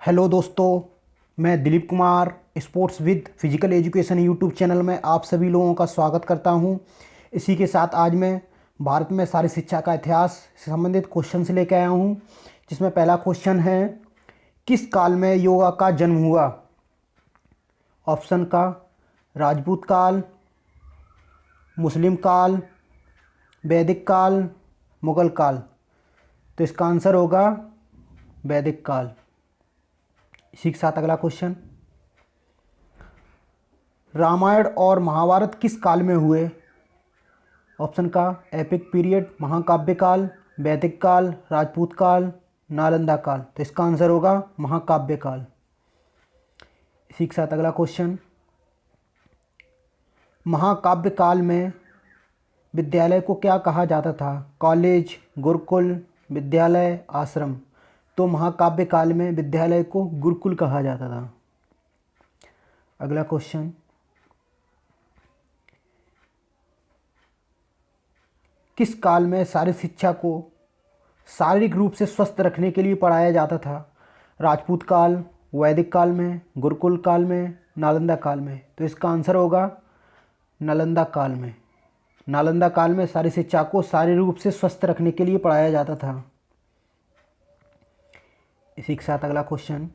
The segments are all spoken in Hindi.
हेलो दोस्तों, मैं Dilip Kumar sports with physical education YouTube channel में आप सभी लोगों का स्वागत करता हूं। इसी के साथ आज मैं भारत में सारी शिक्षा का इतिहास से संबंधित क्वेश्चन से लेकर आया हूं, जिसमें पहला क्वेश्चन है, किस काल में योगा का जन्म हुआ? ऑप्शन का राजपूत काल, मुस्लिम काल, वैदिक काल, मुगल काल। तो इसका आंसर होगा वैदिक काल। इसी के साथ अगला क्वेश्चन, रामायण और महाभारत किस काल में हुए? ऑप्शन का एपिक पीरियड, महाकाव्य काल, वैदिक काल, राजपूत काल, नालंदा काल। तो इसका आंसर होगा महाकाव्य काल। इसी के साथ अगला क्वेश्चन, महाकाव्य काल में विद्यालय को क्या कहा जाता था? कॉलेज, गुरुकुल, विद्यालय, आश्रम। तो महाकाव्य काल में विद्यालय को गुरुकुल कहा जाता था। अगला क्वेश्चन, किस काल में शारीरिक शिक्षा को शारीरिक रूप से स्वस्थ रखने के लिए पढ़ाया जाता था? राजपूत काल, वैदिक काल में, गुरुकुल काल में, नालंदा काल में। तो इसका आंसर होगा नालंदा काल में। नालंदा काल में शारीरिक शिक्षा को शारीरिक रूप से स्वस्थ रखने के लिए पढ़ाया जाता था। इसी के साथ अगला क्वेश्चन,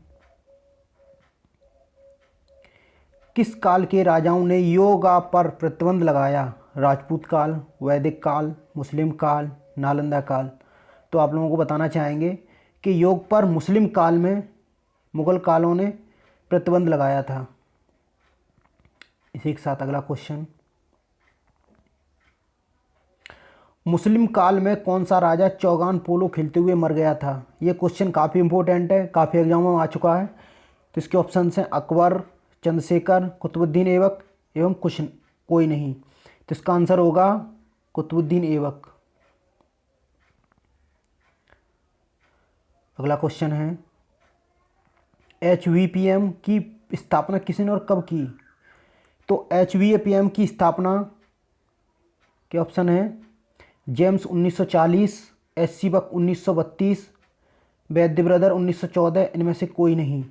किस काल के राजाओं ने योगा पर प्रतिबंध लगाया? राजपूत काल, वैदिक काल, मुस्लिम काल, नालंदा काल। तो आप लोगों को बताना चाहेंगे कि योग पर मुस्लिम काल में मुगल कालों ने प्रतिबंध लगाया था। इसी के साथ अगला क्वेश्चन, मुस्लिम काल में कौन सा राजा चौगान पोलो खेलते हुए मर गया था? ये क्वेश्चन काफ़ी इंपॉर्टेंट है, काफ़ी एग्जामों में आ चुका है। तो इसके ऑप्शन हैं अकबर, चंद्रशेखर, कुतुबुद्दीन ऐबक एवं कुछ कोई नहीं। तो इसका आंसर होगा कुतुबुद्दीन ऐबक। अगला क्वेश्चन है, HVPM की स्थापना किसने और कब की? तो HVPM की स्थापना के ऑप्शन है जेम्स 1940, SC बक 1932, वैद्य ब्रदर 1914। इनमें से कोई नहीं।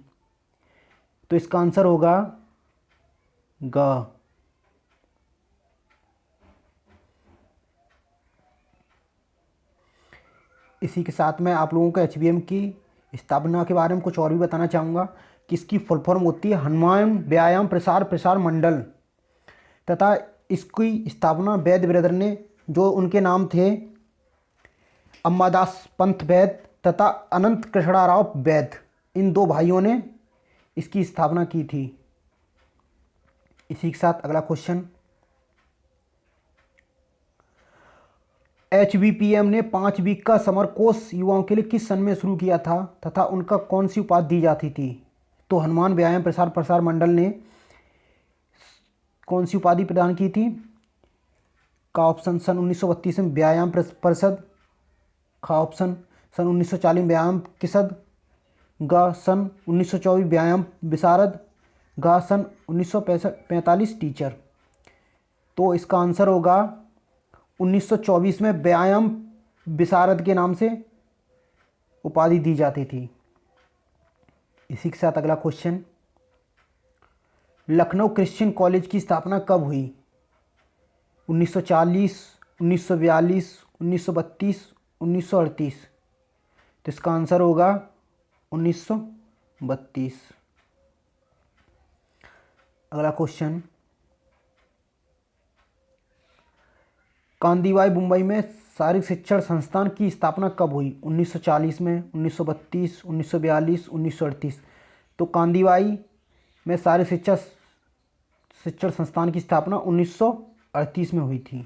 तो इसका आंसर होगा ग। इसी के साथ मैं आप लोगों को HVM की स्थापना के बारे में कुछ और भी बताना चाहूँगा कि इसकी फुल फॉर्म होती है हनुमान व्यायाम प्रसार प्रसार मंडल, तथा इसकी स्थापना वैद्य ब्रदर ने, जो उनके नाम थे अम्मादास पंत वैद्य तथा अनंत कृष्णा राव वैद्य, इन दो भाइयों ने इसकी स्थापना की थी। इसी के साथ अगला क्वेश्चन, HVPM ने 5 वीक का समर कोर्स युवाओं के लिए किस सन में शुरू किया था तथा उनका कौन सी उपाधि दी जाती थी? तो हनुमान व्यायाम प्रसार प्रसार मंडल ने कौन सी उपाधि प्रदान की थी? का ऑप्शन सन 1932 में व्यायाम परिषद, का ऑप्शन सन 1940 व्यायाम किसद, ग सन 1924 व्यायाम विशारद, ग सन 1945 टीचर। तो इसका आंसर होगा 1924 में व्यायाम विशारद के नाम से उपाधि दी जाती थी। इसी के साथ अगला क्वेश्चन, लखनऊ क्रिश्चियन कॉलेज की स्थापना कब हुई? 1940, 1942, 1932, 1938। तो इसका आंसर होगा 1932। अगला क्वेश्चन, कांदीबाई मुंबई में शारीरिक शिक्षण संस्थान की स्थापना कब हुई? 1940 में, 1932, 1942, 1938। तो कांदीबाई में शारीरिक शिक्षण संस्थान की स्थापना 1938 में हुई थी।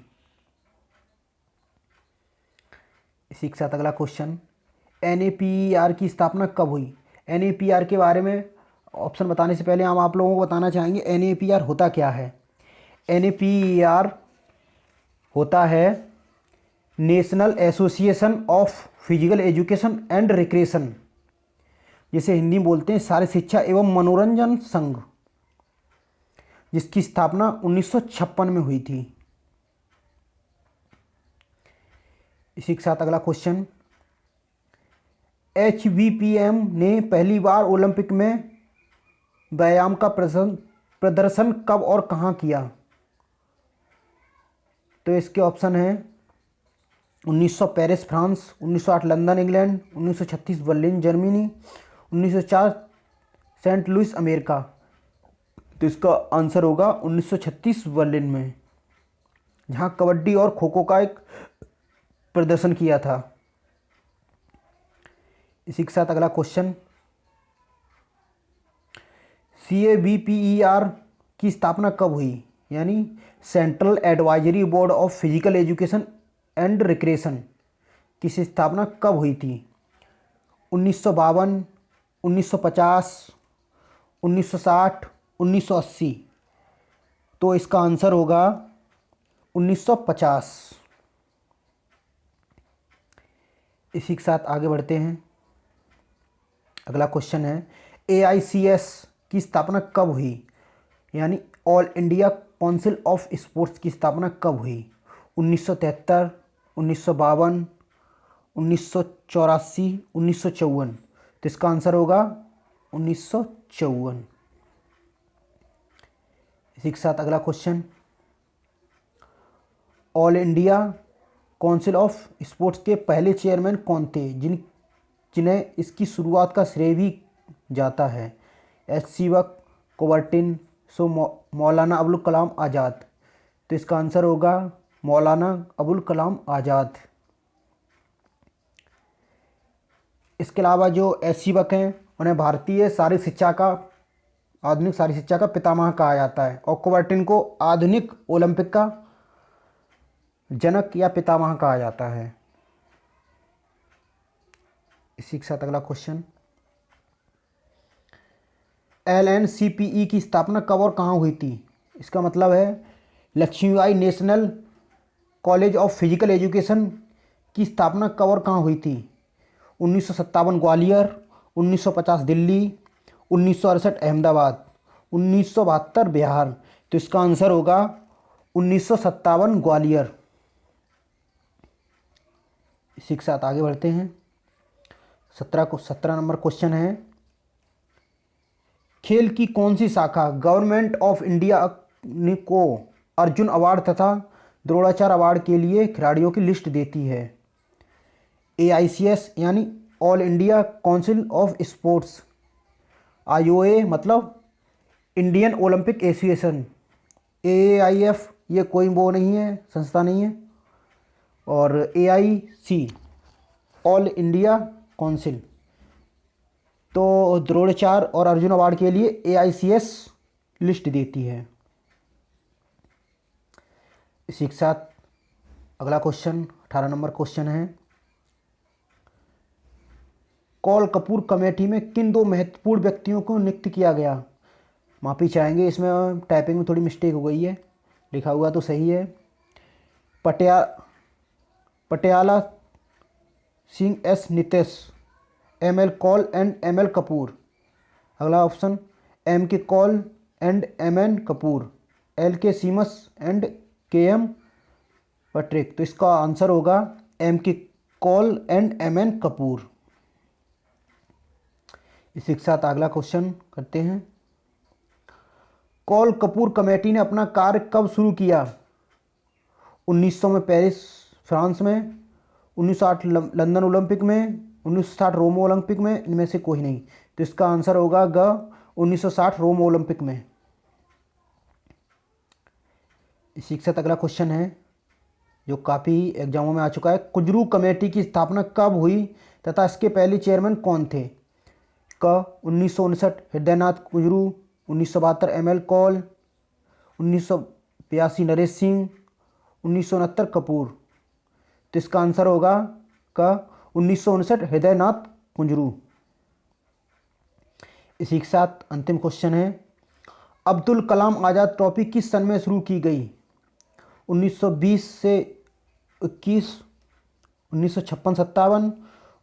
इसी के साथ अगला क्वेश्चन, NAPER की स्थापना कब हुई? NAPER के बारे में ऑप्शन बताने से पहले हम आप लोगों को बताना चाहेंगे NAPER होता क्या है। NAPER होता है national association of physical education and recreation, जिसे हिंदी में बोलते हैं शारीरिक शिक्षा एवं मनोरंजन संघ, जिसकी स्थापना 1956 में हुई थी। इसी के साथ अगला क्वेश्चन, HVPM ने पहली बार ओलंपिक में व्यायाम का प्रदर्शन कब और कहाँ किया? तो इसके ऑप्शन हैं 1900 Paris France, 1908 London England, 1936 Berlin Germany, 1904 saint Louis America. तो इसका आंसर होगा 1936 बर्लिन में, जहाँ कबड्डी और खो खो का एक प्रदर्शन किया था। इसी के साथ अगला क्वेश्चन, CABPER की स्थापना कब हुई? यानी central advisory board of physical education and recreation की स्थापना कब हुई थी? 1952, 1950, 1960, 1980। तो इसका आंसर होगा 1950। इसी के साथ आगे बढ़ते हैं। अगला क्वेश्चन है, AICS की स्थापना कब हुई? यानी all India council of sports की स्थापना कब हुई? 1973, 1952, 1984, 1954। तो इसका आंसर होगा 1954। इसी के साथ अगला question, all India council of sports के पहले चेयरमैन कौन थे, जिन्हें इसकी शुरुआत का श्रेय भी जाता है? HC बक, कोबर्टिन, मौलाना अबुल कलाम आज़ाद। तो इसका आंसर होगा मौलाना अबुल कलाम आज़ाद। इसके अलावा जो HC बक हैं उन्हें भारतीय शारीरिक शिक्षा का, आधुनिक शारीरिक शिक्षा का पितामह कहा जाता है, और कोबर्टिन को आधुनिक ओलंपिक का जनक या पितामह कहा जाता है। इसी के साथ अगला क्वेश्चन, LNCPE की स्थापना कब और कहाँ हुई थी? इसका मतलब है Laxmibai national college of physical education की स्थापना कब और कहाँ हुई थी? 1957 ग्वालियर, 1950 दिल्ली, 1968 अहमदाबाद, 1972 बिहार। तो इसका आंसर होगा 1957 ग्वालियर। इसी के साथ आगे बढ़ते हैं। 17 नंबर क्वेश्चन है, खेल की कौन सी शाखा गवर्नमेंट ऑफ इंडिया को अर्जुन अवार्ड तथा द्रोणाचार्य अवार्ड के लिए खिलाड़ियों की लिस्ट देती है? AICS यानी all India council of sports, IOA मतलब इंडियन ओलंपिक एसोसिएशन, AAIF ये कोई वो नहीं है, संस्था नहीं है, और AIC ऑल इंडिया काउंसिल। तो द्रोणाचार्य और अर्जुन अवार्ड के लिए AICS लिस्ट देती है। इसी के साथ अगला क्वेश्चन 18 नंबर क्वेश्चन है, कौल कपूर कमेटी में किन दो महत्वपूर्ण व्यक्तियों को नियुक्त किया गया? माफ़ी चाहेंगे, इसमें टाइपिंग में थोड़ी मिस्टेक हो गई है, लिखा हुआ तो सही है। Patiala Singh S Nitesh, ML Kaul and ML Kapoor. अगला option MK Kaul and MN Kapoor, LK Seamus and KM Patrick. तो इसका आंसर होगा MK Kaul and MN Kapoor. इसी के साथ अगला क्वेश्चन करते हैं, कौल कपूर कमेटी ने अपना कार्य कब शुरू किया? 1900 में पेरिस फ्रांस में, 1908 लंदन ओलंपिक में, 1960 रोम ओलंपिक में, इनमें से कोई नहीं। तो इसका आंसर होगा 1960 रोम ओलंपिक में। इसी के साथ अगला क्वेश्चन है जो काफ़ी एग्जामों में आ चुका है, कुजरू कमेटी की स्थापना कब हुई तथा इसके पहले चेयरमैन कौन थे? 1959 हृदयनाथ कुजरू, 1972 ML कौल, 1982 नरेश सिंह, 1969 कपूर। तो इसका आंसर होगा 1959 हृदयनाथ कुंजरू। इसी के साथ अंतिम क्वेश्चन है, अब्दुल कलाम आज़ाद ट्रॉफी किस सन में शुरू की गई? 1920 से 21, 1956-57,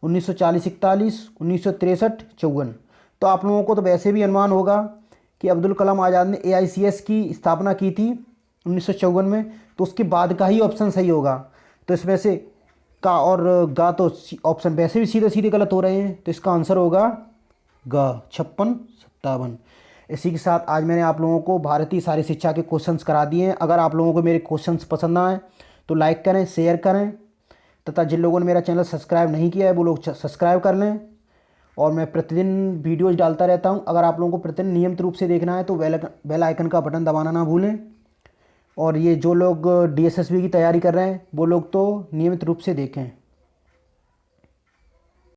1940-41, 1963-54। तो आप लोगों को तो वैसे भी अनुमान होगा कि अब्दुल कलाम आज़ाद ने AICS की स्थापना की थी 1954 में, तो उसके बाद का ही ऑप्शन सही होगा। तो इसमें से का और गा तो ऑप्शन वैसे भी सीधे सीधे गलत हो रहे हैं, तो इसका आंसर होगा ग 56 57। इसी के साथ आज मैंने आप लोगों को भारतीय सारी शिक्षा के क्वेश्चंस करा दिए हैं। अगर आप लोगों को मेरे क्वेश्चंस पसंद आए तो लाइक करें, शेयर करें, तथा जिन लोगों ने मेरा चैनल सब्सक्राइब नहीं किया है वो लोग सब्सक्राइब कर लें। और मैं प्रतिदिन वीडियोज़ डालता रहता हूं। अगर आप लोगों को प्रतिदिन नियमित रूप से देखना है तो बेल आइकन का बटन दबाना ना भूलें। और ये जो लोग DSSB की तैयारी कर रहे हैं वो लोग तो नियमित रूप से देखें।